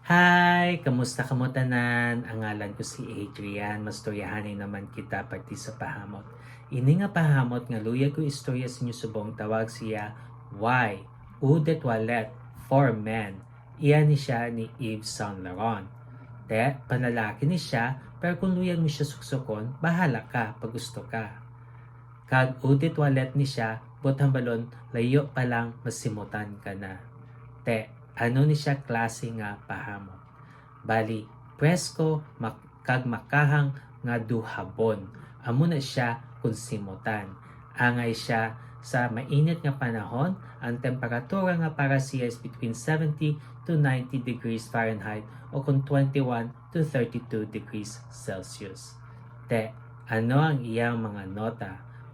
Hi! Kamusta kamo tanan? Ang ngalan ko si Adrian. Mastoryahanay naman kita parti sa pahamot. Ini nga pahamot nga luyag ko istorya sa inyo subong tawag siya Why? Eau de Toilette for Men. Iyan ni siya ni Yves Saint Laurent. Te, panlalaki ni siya, pero kung luyag mo siya suksokon, bahala ka pag gusto ka. Kag eau de toilette ni siya, butang balon, layo pa lang masimutan ka na. Te, ano ni siya klase nga pahamot. Bali, presko kag makahang nga duhabon. Amo na siya kung simutan. Angay siya sa mainit nga panahon, ang temperatura nga para siya is between 70 to 90 degrees Fahrenheit o kung 21 to 32 degrees Celsius. Te, ano ang iyang mga nota?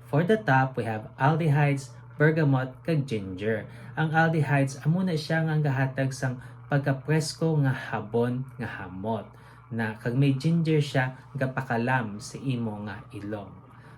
For the top, we have aldehydes, bergamot, kag ginger. Ang aldehydes, amo na siya nga gahatag sang pagkapresko nga habon nga hamot na kag may ginger siya gapakalam sa imo nga ilong.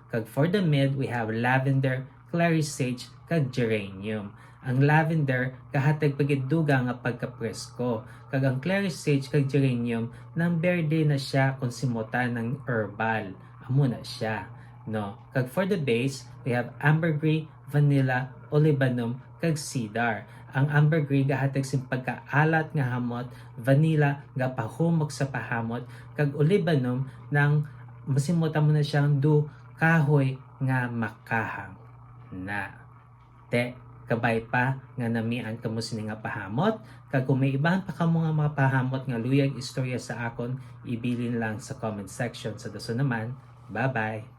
Kag for the mid, we have lavender, clary sage, kag geranium. Ang lavender kahatag pagiduga nga pagkapresko, kag ang clary sage kag geranium nang berde na siya kung simutan ng herbal. Amo na siya. No. Kag for the base, we have ambergris, vanilla, olibanum, kag cedar. Ang ambergris gahatag sim pagkaalat nga hamot, vanilla gapahumok sa pahamot, kag olibanum nang masimutan mo na siyang du kahoy nga makahang na. Te, kabay pa nga namian kamo sini nga pahamot, kag kung may ibahan pa kamo nga mga pahamot nga luyag istorya sa akon, ibilin lang sa comment section. Sa daso naman, bye-bye!